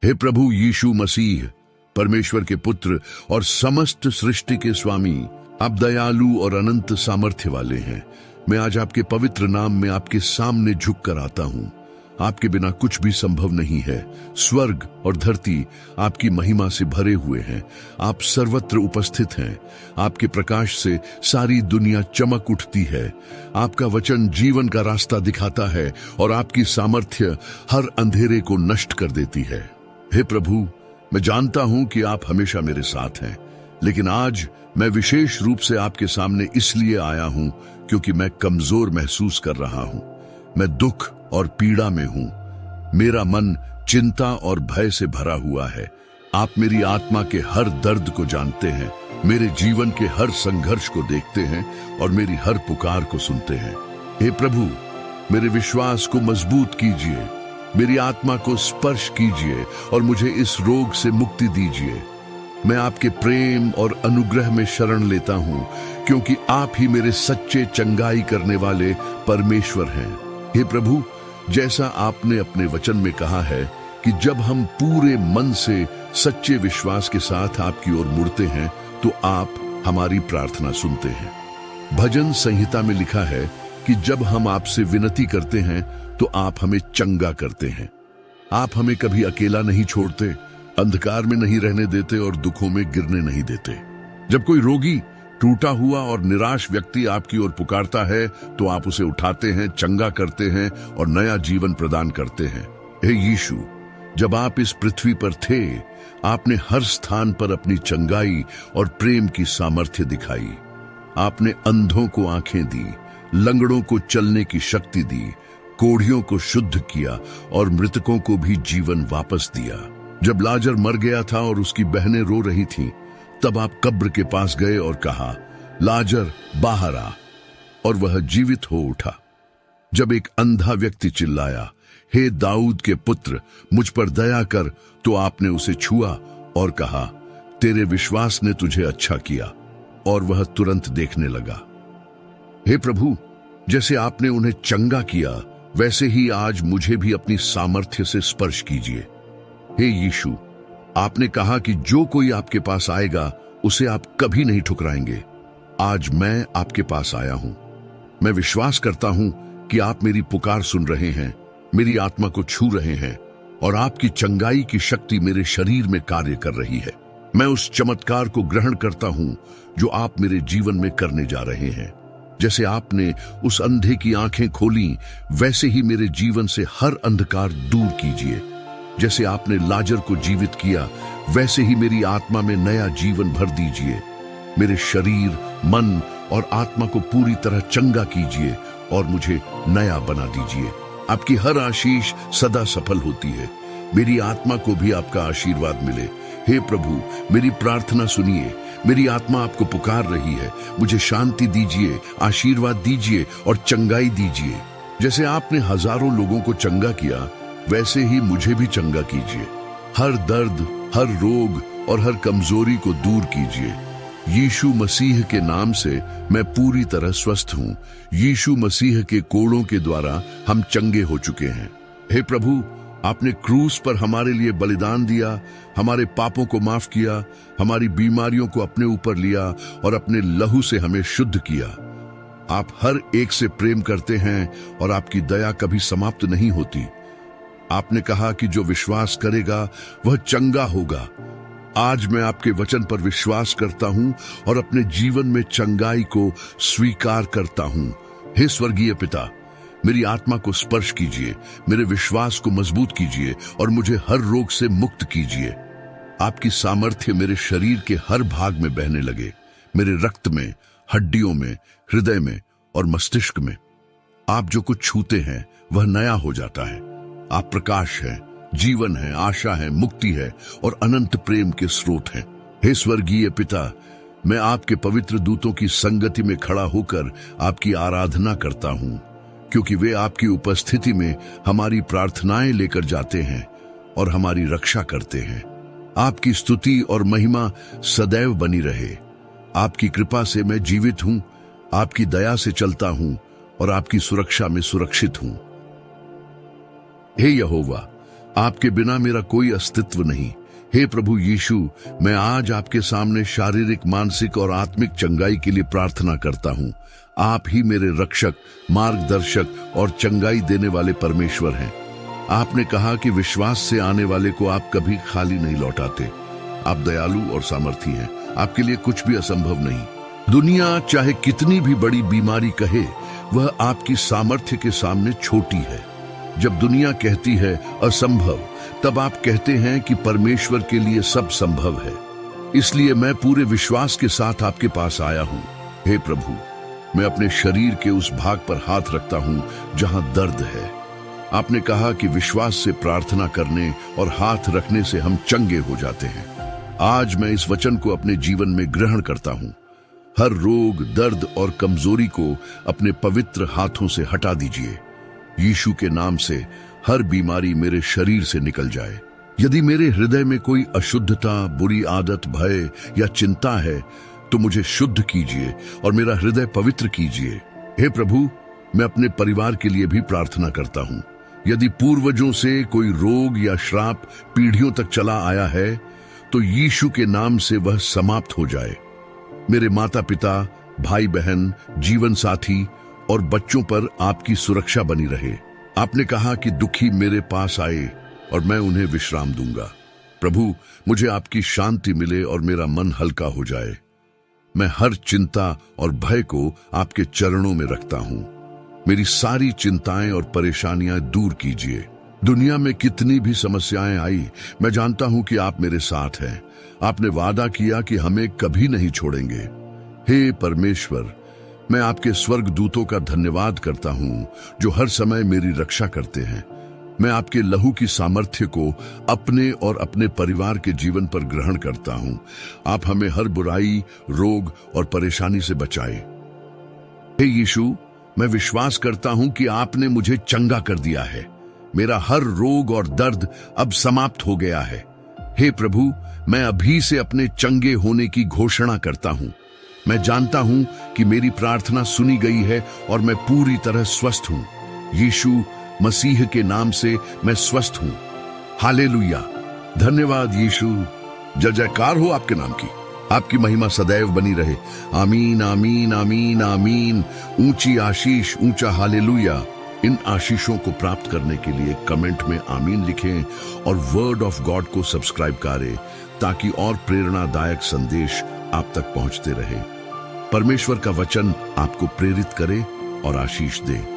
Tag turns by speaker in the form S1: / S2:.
S1: हे प्रभु यीशु मसीह, परमेश्वर के पुत्र और समस्त सृष्टि के स्वामी, आप दयालु और अनंत सामर्थ्य वाले हैं। मैं आज आपके पवित्र नाम में आपके सामने झुक कर आता हूँ। आपके बिना कुछ भी संभव नहीं है। स्वर्ग और धरती आपकी महिमा से भरे हुए हैं। आप सर्वत्र उपस्थित हैं। आपके प्रकाश से सारी दुनिया चमक उठती है। आपका वचन जीवन का रास्ता दिखाता है और आपकी सामर्थ्य हर अंधेरे को नष्ट कर देती है। हे प्रभु, मैं जानता हूं कि आप हमेशा मेरे साथ हैं, लेकिन आज मैं विशेष रूप से आपके सामने इसलिए आया हूं क्योंकि मैं कमजोर महसूस कर रहा हूं। मैं दुख और पीड़ा में हूं। मेरा मन चिंता और भय से भरा हुआ है। आप मेरी आत्मा के हर दर्द को जानते हैं, मेरे जीवन के हर संघर्ष को देखते हैं और मेरी हर पुकार को सुनते हैं। हे प्रभु, मेरे विश्वास को मजबूत कीजिए, मेरी आत्मा को स्पर्श कीजिए और मुझे इस रोग से मुक्ति दीजिए। मैं आपके प्रेम और अनुग्रह में शरण लेता हूं, क्योंकि आप ही मेरे सच्चे चंगाई करने वाले परमेश्वर हैं। हे प्रभु, जैसा आपने अपने वचन में कहा है कि जब हम पूरे मन से सच्चे विश्वास के साथ आपकी ओर मुड़ते हैं तो आप हमारी प्रार्थना सुनते हैं। भजन संहिता में लिखा है कि जब हम आपसे विनती करते हैं तो आप हमें चंगा करते हैं। आप हमें कभी अकेला नहीं छोड़ते, अंधकार में नहीं रहने देते और दुखों में गिरने नहीं देते। जब कोई रोगी, टूटा हुआ और निराश व्यक्ति आपकी ओर पुकारता है तो आप उसे उठाते हैं, चंगा करते हैं और नया जीवन प्रदान करते हैं। हे यीशु, जब आप इस पृथ्वी पर थे, आपने हर स्थान पर अपनी चंगाई और प्रेम की सामर्थ्य दिखाई। आपने अंधों को आंखें दी, लंगड़ों को चलने की शक्ति दी, कोढ़ियों को शुद्ध किया और मृतकों को भी जीवन वापस दिया। जब लाजर मर गया था और उसकी बहनें रो रही थीं, तब आप कब्र के पास गए और कहा, लाजर बाहर आ, और वह जीवित हो उठा। जब एक अंधा व्यक्ति चिल्लाया, हे दाऊद के पुत्र, मुझ पर दया कर, तो आपने उसे छुआ और कहा, तेरे विश्वास ने तुझे अच्छा किया, और वह तुरंत देखने लगा। हे प्रभु, जैसे आपने उन्हें चंगा किया, वैसे ही आज मुझे भी अपनी सामर्थ्य से स्पर्श कीजिए। हे यीशु, आपने कहा कि जो कोई आपके पास आएगा उसे आप कभी नहीं ठुकराएंगे। आज मैं आपके पास आया हूं। मैं विश्वास करता हूं कि आप मेरी पुकार सुन रहे हैं, मेरी आत्मा को छू रहे हैं और आपकी चंगाई की शक्ति मेरे शरीर में कार्य कर रही है। मैं उस चमत्कार को ग्रहण करता हूं जो आप मेरे जीवन में करने जा रहे हैं। जैसे आपने उस अंधे की आंखें खोली, वैसे ही मेरे जीवन से हर अंधकार दूर कीजिए। जैसे आपने लाजर को जीवित किया, वैसे ही मेरी आत्मा में नया जीवन भर दीजिए। मेरे शरीर, मन और आत्मा को पूरी तरह चंगा कीजिए और मुझे नया बना दीजिए। आपकी हर आशीष सदा सफल होती है। मेरी आत्मा को भी आपका आशीर्वाद मिले। हे प्रभु, मेरी प्रार्थना सुनिए। मेरी आत्मा आपको पुकार रही है। मुझे शांति दीजिए, आशीर्वाद दीजिए और चंगाई दीजिए। जैसे आपने हजारों लोगों को चंगा किया, वैसे ही मुझे भी चंगा कीजिए। हर दर्द, हर रोग और हर कमजोरी को दूर कीजिए। यीशु मसीह के नाम से मैं पूरी तरह स्वस्थ हूँ। यीशु मसीह के कोड़ों के द्वारा हम चंगे हो चुके हैं। हे प्रभु, आपने क्रूस पर हमारे लिए बलिदान दिया, हमारे पापों को माफ किया, हमारी बीमारियों को अपने ऊपर लिया और अपने लहू से हमें शुद्ध किया। आप हर एक से प्रेम करते हैं और आपकी दया कभी समाप्त नहीं होती। आपने कहा कि जो विश्वास करेगा वह चंगा होगा। आज मैं आपके वचन पर विश्वास करता हूं और अपने जीवन में चंगाई को स्वीकार करता हूं। हे स्वर्गीय पिता, मेरी आत्मा को स्पर्श कीजिए, मेरे विश्वास को मजबूत कीजिए और मुझे हर रोग से मुक्त कीजिए। आपकी सामर्थ्य मेरे शरीर के हर भाग में बहने लगे, मेरे रक्त में, हड्डियों में, हृदय में और मस्तिष्क में। आप जो कुछ छूते हैं वह नया हो जाता है। आप प्रकाश हैं, जीवन है, आशा है, मुक्ति है और अनंत प्रेम के स्रोत हैं। हे स्वर्गीय पिता, मैं आपके पवित्र दूतों की संगति में खड़ा होकर आपकी आराधना करता हूं, क्योंकि वे आपकी उपस्थिति में हमारी प्रार्थनाएं लेकर जाते हैं और हमारी रक्षा करते हैं। आपकी स्तुति और महिमा सदैव बनी रहे। आपकी कृपा से मैं जीवित हूं, आपकी दया से चलता हूं और आपकी सुरक्षा में सुरक्षित हूं। हे यहोवा, आपके बिना मेरा कोई अस्तित्व नहीं। हे प्रभु यीशु, मैं आज आपके सामने शारीरिक, मानसिक और आत्मिक चंगाई के लिए प्रार्थना करता हूँ। आप ही मेरे रक्षक, मार्गदर्शक और चंगाई देने वाले परमेश्वर हैं। आपने कहा कि विश्वास से आने वाले को आप कभी खाली नहीं लौटाते। आप दयालु और सामर्थी हैं, आपके लिए कुछ भी असंभव नहीं। दुनिया चाहे कितनी भी बड़ी बीमारी कहे, वह आपकी सामर्थ्य के सामने छोटी है। जब दुनिया कहती है असंभव, तब आप कहते हैं कि परमेश्वर के लिए सब संभव है। इसलिए मैं पूरे विश्वास के साथ आपके पास आया हूँ। हे प्रभु, मैं अपने शरीर के उस भाग पर हाथ रखता हूँ जहाँ दर्द है। आपने कहा कि विश्वास से प्रार्थना करने और हाथ रखने से हम चंगे हो जाते हैं। आज मैं इस वचन को अपने जीवन में ग्रहण करता हूँ। हर रोग, दर्द और कमजोरी को अपने पवित्र हाथों से हटा दीजिए। यीशु के नाम से हर बीमारी मेरे शरीर से निकल जाए। यदि मेरे हृदय में कोई अशुद्धता, बुरी आदत, भय या चिंता है, तो मुझे शुद्ध कीजिए और मेरा हृदय पवित्र कीजिए। हे प्रभु, मैं अपने परिवार के लिए भी प्रार्थना करता हूँ। यदि पूर्वजों से कोई रोग या श्राप पीढ़ियों तक चला आया है, तो यीशु के नाम से वह समाप्त हो जाए। मेरे माता पिता, भाई बहन, जीवन साथी और बच्चों पर आपकी सुरक्षा बनी रहे। आपने कहा कि दुखी मेरे पास आए और मैं उन्हें विश्राम दूंगा। प्रभु, मुझे आपकी शांति मिले और मेरा मन हल्का हो जाए। मैं हर चिंता और भय को आपके चरणों में रखता हूँ। मेरी सारी चिंताएं और परेशानियां दूर कीजिए। दुनिया में कितनी भी समस्याएं आई, मैं जानता हूं कि आप मेरे साथ हैं। आपने वादा किया कि हमें कभी नहीं छोड़ेंगे। हे परमेश्वर, मैं आपके स्वर्ग दूतों का धन्यवाद करता हूं जो हर समय मेरी रक्षा करते हैं। मैं आपके लहू की सामर्थ्य को अपने और अपने परिवार के जीवन पर ग्रहण करता हूं। आप हमें हर बुराई, रोग और परेशानी से बचाए। हे यीशु, मैं विश्वास करता हूं कि आपने मुझे चंगा कर दिया है। मेरा हर रोग और दर्द अब समाप्त हो गया है। हे प्रभु, मैं अभी से अपने चंगे होने की घोषणा करता हूं। मैं जानता हूं कि मेरी प्रार्थना सुनी गई है और मैं पूरी तरह स्वस्थ हूं। यीशु मसीह के नाम से मैं स्वस्थ हूं। हालेलुया। धन्यवाद यीशु। जय जयकार हो आपके नाम की। आपकी महिमा सदैव बनी रहे। आमीन, आमीन, आमीन, आमीन। ऊंची आशीष, ऊंचा हालेलुया। इन आशीषों को प्राप्त करने के लिए कमेंट में आमीन लिखें और वर्ड ऑफ गॉड को सब्सक्राइब करें, ताकि और प्रेरणादायक संदेश आप तक पहुंचते रहे। परमेश्वर का वचन आपको प्रेरित करे और आशीष दे।